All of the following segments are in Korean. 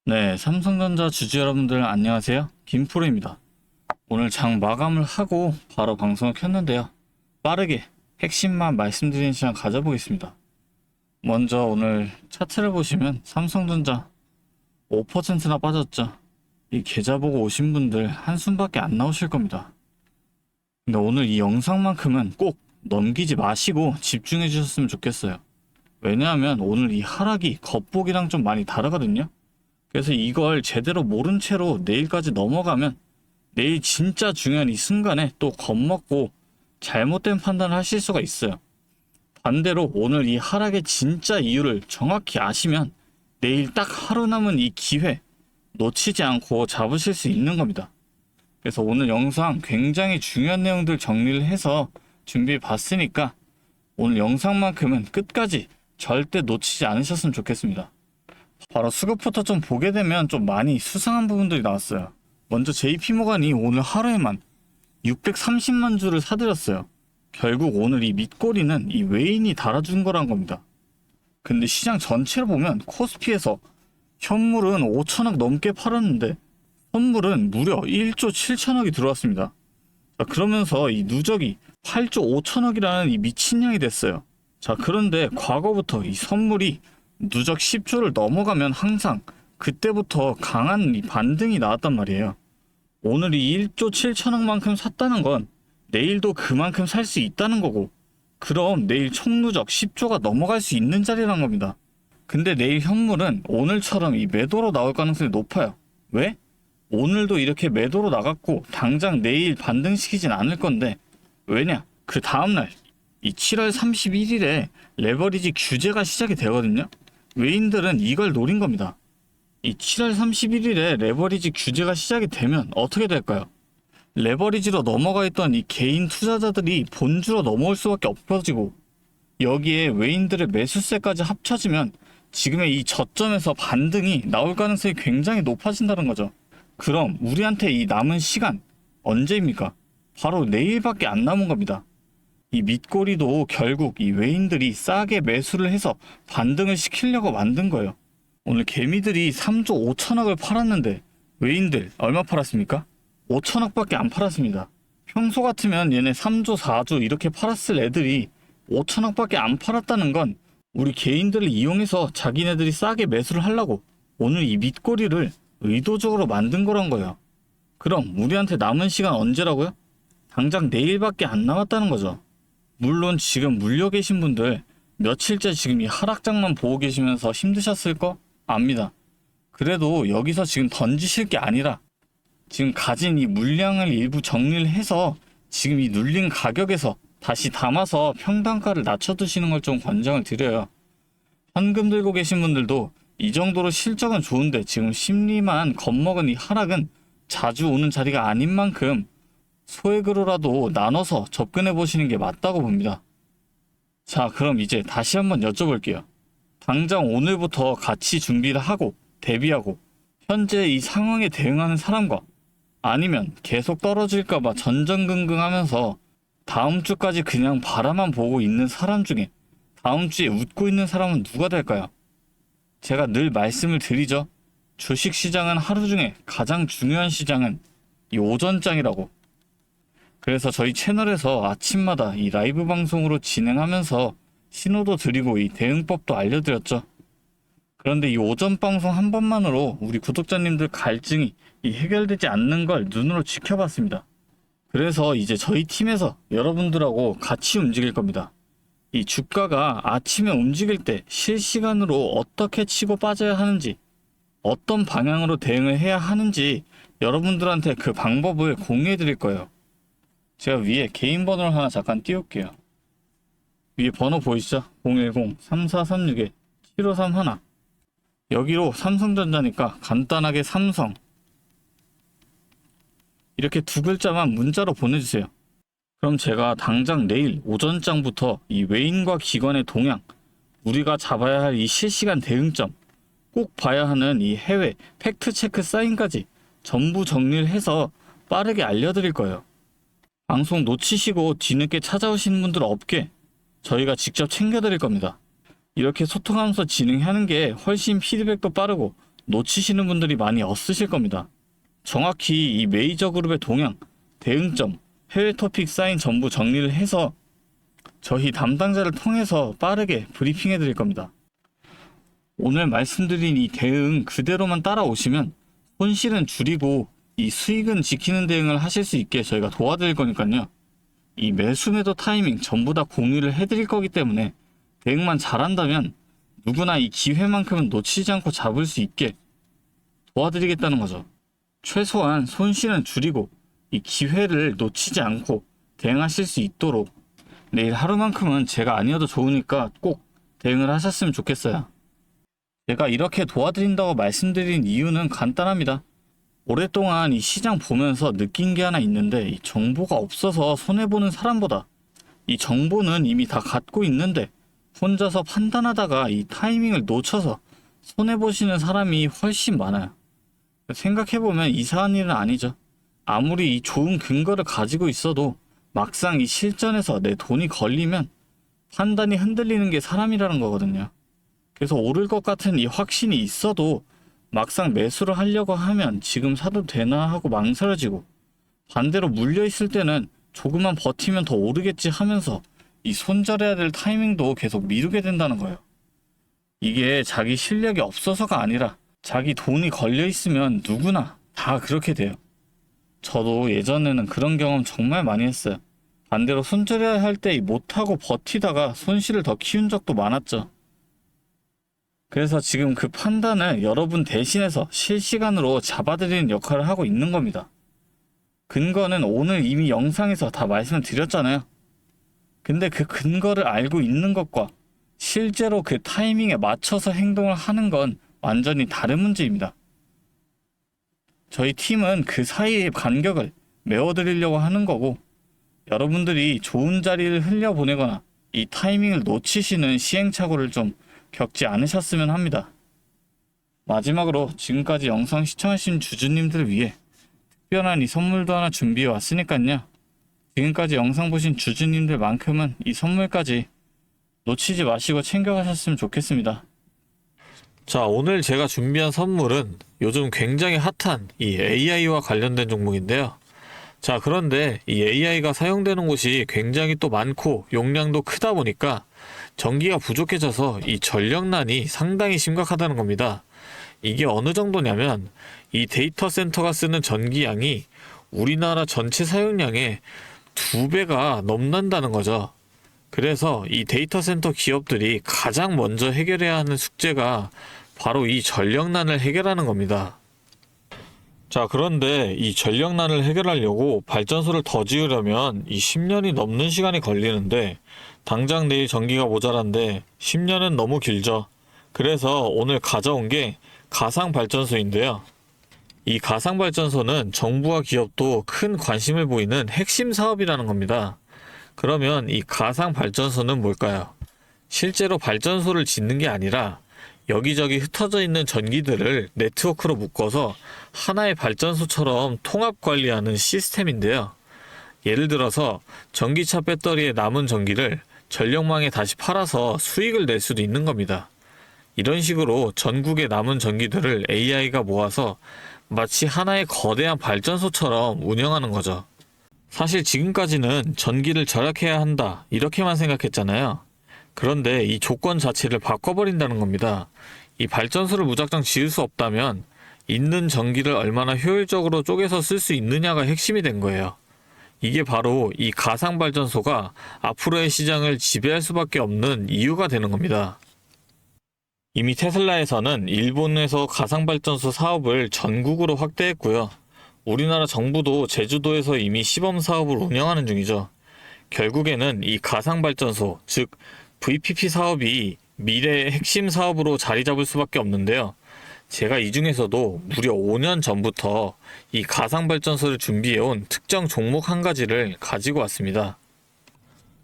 네, 삼성전자 주주 여러분들 안녕하세요. 김프로입니다. 오늘 장 마감을 하고 바로 방송을 켰는데요. 빠르게 핵심만 말씀드리는 시간 가져보겠습니다. 먼저 오늘 차트를 보시면 삼성전자 5%나 빠졌죠. 이 계좌 보고 오신 분들 한숨밖에 안 나오실 겁니다. 근데 오늘 이 영상만큼은 꼭 넘기지 마시고 집중해 주셨으면 좋겠어요. 왜냐하면 오늘 이 하락이 겉보기랑 좀 많이 다르거든요. 그래서 이걸 제대로 모른 채로 내일까지 넘어가면 내일 진짜 중요한 이 순간에 또 겁먹고 잘못된 판단을 하실 수가 있어요. 반대로 오늘 이 하락의 진짜 이유를 정확히 아시면 내일 딱 하루 남은 이 기회 놓치지 않고 잡으실 수 있는 겁니다. 그래서 오늘 영상 굉장히 중요한 내용들 정리를 해서 준비해 봤으니까 오늘 영상만큼은 끝까지 절대 놓치지 않으셨으면 좋겠습니다. 바로 수급부터 좀 보게 되면 좀 많이 수상한 부분들이 나왔어요. 먼저 JP모간이 오늘 하루에만 630만 주를 사들였어요. 결국 오늘 이 밑꼬리는 이 외인이 달아준 거란 겁니다. 근데 시장 전체를 보면 코스피에서 현물은 5천억 넘게 팔았는데 선물은 무려 1조 7천억이 들어왔습니다. 자, 그러면서 이 누적이 8조 5천억이라는 이 미친량이 됐어요. 자, 그런데 과거부터 이 선물이 누적 10조를 넘어가면 항상 그때부터 강한 이 반등이 나왔단 말이에요. 오늘 이 1조 7천억만큼 샀다는 건 내일도 그만큼 살 수 있다는 거고, 그럼 내일 총 누적 10조가 넘어갈 수 있는 자리란 겁니다. 근데 내일 현물은 오늘처럼 이 매도로 나올 가능성이 높아요. 왜? 오늘도 이렇게 매도로 나갔고 당장 내일 반등시키진 않을 건데, 왜냐? 그 다음날 이 7월 31일에 레버리지 규제가 시작이 되거든요. 외인들은 이걸 노린 겁니다. 이 7월 31일에 레버리지 규제가 시작이 되면 어떻게 될까요? 레버리지로 넘어가 있던 이 개인 투자자들이 본주로 넘어올 수밖에 없어지고, 여기에 외인들의 매수세까지 합쳐지면 지금의 이 저점에서 반등이 나올 가능성이 굉장히 높아진다는 거죠. 그럼 우리한테 이 남은 시간 언제입니까? 바로 내일밖에 안 남은 겁니다. 이 밑꼬리도 결국 이 외인들이 싸게 매수를 해서 반등을 시키려고 만든 거예요. 오늘 개미들이 3조 5천억을 팔았는데 외인들 얼마 팔았습니까? 5천억밖에 안 팔았습니다. 평소 같으면 얘네 3조 4조 이렇게 팔았을 애들이 5천억밖에 안 팔았다는 건 우리 개인들을 이용해서 자기네들이 싸게 매수를 하려고 오늘 이 밑꼬리를 의도적으로 만든 거란 거예요. 그럼 우리한테 남은 시간 언제라고요? 당장 내일밖에 안 남았다는 거죠. 물론 지금 물려 계신 분들 며칠째 지금 이 하락장만 보고 계시면서 힘드셨을 거 압니다. 그래도 여기서 지금 던지실 게 아니라 지금 가진 이 물량을 일부 정리를 해서 지금 이 눌린 가격에서 다시 담아서 평단가를 낮춰두시는 걸 좀 권장을 드려요. 현금 들고 계신 분들도 이 정도로 실적은 좋은데 지금 심리만 겁먹은 이 하락은 자주 오는 자리가 아닌 만큼 소액으로라도 나눠서 접근해 보시는 게 맞다고 봅니다. 자, 그럼 이제 다시 한번 여쭤볼게요. 당장 오늘부터 같이 준비를 하고 대비하고 현재 이 상황에 대응하는 사람과 아니면 계속 떨어질까봐 전전긍긍하면서 다음 주까지 그냥 바라만 보고 있는 사람 중에 다음 주에 웃고 있는 사람은 누가 될까요? 제가 늘 말씀을 드리죠. 주식시장은 하루 중에 가장 중요한 시장은 이 오전장이라고. 그래서 저희 채널에서 아침마다 이 라이브 방송으로 진행하면서 신호도 드리고 이 대응법도 알려드렸죠. 그런데 이 오전 방송 한 번만으로 우리 구독자님들 갈증이 이 해결되지 않는 걸 눈으로 지켜봤습니다. 그래서 이제 저희 팀에서 여러분들하고 같이 움직일 겁니다. 이 주가가 아침에 움직일 때 실시간으로 어떻게 치고 빠져야 하는지, 어떤 방향으로 대응을 해야 하는지 여러분들한테 그 방법을 공유해 드릴 거예요. 제가 위에 개인 번호를 하나 잠깐 띄울게요. 위에 번호 보이시죠? 010-3436-7531. 여기로 삼성전자니까 간단하게 삼성 이렇게 두 글자만 문자로 보내주세요. 그럼 제가 당장 내일 오전장부터 이 외인과 기관의 동향, 우리가 잡아야 할 이 실시간 대응점, 꼭 봐야 하는 이 해외 팩트체크 사인까지 전부 정리를 해서 빠르게 알려드릴 거예요. 방송 놓치시고 뒤늦게 찾아오시는 분들 없게 저희가 직접 챙겨드릴 겁니다. 이렇게 소통하면서 진행하는 게 훨씬 피드백도 빠르고 놓치시는 분들이 많이 없으실 겁니다. 정확히 이 메이저 그룹의 동향, 대응점, 해외 토픽 사인 전부 정리를 해서 저희 담당자를 통해서 빠르게 브리핑해 드릴 겁니다. 오늘 말씀드린 이 대응 그대로만 따라오시면 손실은 줄이고 이 수익은 지키는 대응을 하실 수 있게 저희가 도와드릴 거니까요. 이 매수 매도 타이밍 전부 다 공유를 해드릴 거기 때문에 대응만 잘한다면 누구나 이 기회만큼은 놓치지 않고 잡을 수 있게 도와드리겠다는 거죠. 최소한 손실은 줄이고 이 기회를 놓치지 않고 대응하실 수 있도록 내일 하루만큼은 제가 아니어도 좋으니까 꼭 대응을 하셨으면 좋겠어요. 제가 이렇게 도와드린다고 말씀드린 이유는 간단합니다. 오랫동안 이 시장 보면서 느낀 게 하나 있는데 이 정보가 없어서 손해보는 사람보다 이 정보는 이미 다 갖고 있는데 혼자서 판단하다가 이 타이밍을 놓쳐서 손해보시는 사람이 훨씬 많아요. 생각해보면 이상한 일은 아니죠. 아무리 이 좋은 근거를 가지고 있어도 막상 이 실전에서 내 돈이 걸리면 판단이 흔들리는 게 사람이라는 거거든요. 그래서 오를 것 같은 이 확신이 있어도 막상 매수를 하려고 하면 지금 사도 되나 하고 망설여지고, 반대로 물려있을 때는 조금만 버티면 더 오르겠지 하면서 이 손절해야 될 타이밍도 계속 미루게 된다는 거예요. 이게 자기 실력이 없어서가 아니라 자기 돈이 걸려있으면 누구나 다 그렇게 돼요. 저도 예전에는 그런 경험 정말 많이 했어요. 반대로 손절해야 할 때 못하고 버티다가 손실을 더 키운 적도 많았죠. 그래서 지금 그 판단을 여러분 대신해서 실시간으로 잡아드리는 역할을 하고 있는 겁니다. 근거는 오늘 이미 영상에서 다 말씀을 드렸잖아요. 근데 그 근거를 알고 있는 것과 실제로 그 타이밍에 맞춰서 행동을 하는 건 완전히 다른 문제입니다. 저희 팀은 그 사이의 간격을 메워드리려고 하는 거고, 여러분들이 좋은 자리를 흘려보내거나 이 타이밍을 놓치시는 시행착오를 좀 겪지 않으셨으면 합니다. 마지막으로 지금까지 영상 시청하신 주주님들을 위해 특별한 이 선물도 하나 준비해 왔으니까요. 지금까지 영상 보신 주주님들만큼은 이 선물까지 놓치지 마시고 챙겨가셨으면 좋겠습니다. 자, 오늘 제가 준비한 선물은 요즘 굉장히 핫한 이 AI와 관련된 종목인데요. 자, 그런데 이 AI가 사용되는 곳이 굉장히 또 많고 용량도 크다 보니까 전기가 부족해져서 이 전력난이 상당히 심각하다는 겁니다. 이게 어느 정도냐면 이 데이터 센터가 쓰는 전기량이 우리나라 전체 사용량의 2배가 넘는다는 거죠. 그래서 이 데이터 센터 기업들이 가장 먼저 해결해야 하는 숙제가 바로 이 전력난을 해결하는 겁니다. 자, 그런데 이 전력난을 해결하려고 발전소를 더 지으려면 이 10년이 넘는 시간이 걸리는데 당장 내일 전기가 모자란데 10년은 너무 길죠. 그래서 오늘 가져온 게 가상발전소인데요. 이 가상발전소는 정부와 기업도 큰 관심을 보이는 핵심 사업이라는 겁니다. 그러면 이 가상발전소는 뭘까요? 실제로 발전소를 짓는 게 아니라 여기저기 흩어져 있는 전기들을 네트워크로 묶어서 하나의 발전소처럼 통합 관리하는 시스템인데요. 예를 들어서 전기차 배터리에 남은 전기를 전력망에 다시 팔아서 수익을 낼 수도 있는 겁니다. 이런 식으로 전국의 남은 전기들을 AI가 모아서 마치 하나의 거대한 발전소처럼 운영하는 거죠. 사실 지금까지는 전기를 절약해야 한다 이렇게만 생각했잖아요. 그런데 이 조건 자체를 바꿔버린다는 겁니다. 이 발전소를 무작정 지을 수 없다면 있는 전기를 얼마나 효율적으로 쪼개서 쓸 수 있느냐가 핵심이 된 거예요. 이게 바로 이 가상발전소가 앞으로의 시장을 지배할 수밖에 없는 이유가 되는 겁니다. 이미 테슬라에서는 일본에서 가상발전소 사업을 전국으로 확대했고요. 우리나라 정부도 제주도에서 이미 시범 사업을 운영하는 중이죠. 결국에는 이 가상발전소, 즉 VPP 사업이 미래의 핵심 사업으로 자리 잡을 수밖에 없는데요. 제가 이 중에서도 무려 5년 전부터 이 가상발전소를 준비해온 특정 종목 한 가지를 가지고 왔습니다.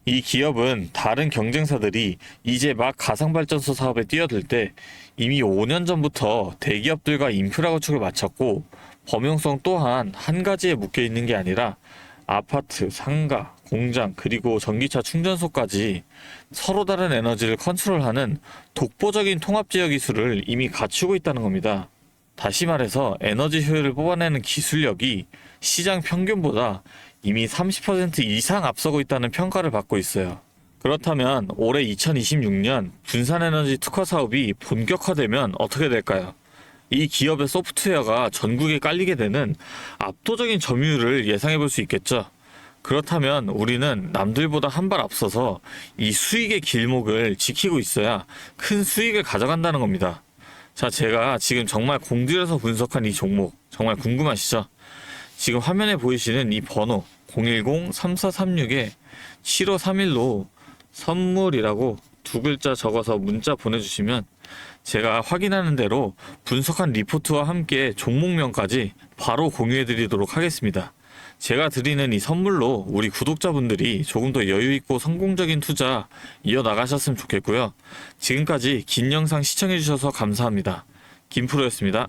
이 기업은 다른 경쟁사들이 이제 막 가상발전소 사업에 뛰어들 때 이미 5년 전부터 대기업들과 인프라 구축을 마쳤고, 범용성 또한 한 가지에 묶여 있는 게 아니라 아파트, 상가, 공장, 그리고 전기차 충전소까지 서로 다른 에너지를 컨트롤하는 독보적인 통합제어 기술을 이미 갖추고 있다는 겁니다. 다시 말해서 에너지 효율을 뽑아내는 기술력이 시장 평균보다 이미 30% 이상 앞서고 있다는 평가를 받고 있어요. 그렇다면 올해 2026년 분산에너지 특화 사업이 본격화되면 어떻게 될까요? 이 기업의 소프트웨어가 전국에 깔리게 되는 압도적인 점유율을 예상해 볼 수 있겠죠. 그렇다면 우리는 남들보다 한 발 앞서서 이 수익의 길목을 지키고 있어야 큰 수익을 가져간다는 겁니다. 자, 제가 지금 정말 공들여서 분석한 이 종목 정말 궁금하시죠? 지금 화면에 보이시는 이 번호 010-3436-7531로 선물이라고 두 글자 적어서 문자 보내주시면 제가 확인하는 대로 분석한 리포트와 함께 종목명까지 바로 공유해드리도록 하겠습니다. 제가 드리는 이 선물로 우리 구독자분들이 조금 더 여유있고 성공적인 투자 이어나가셨으면 좋겠고요. 지금까지 긴 영상 시청해주셔서 감사합니다. 김프로였습니다.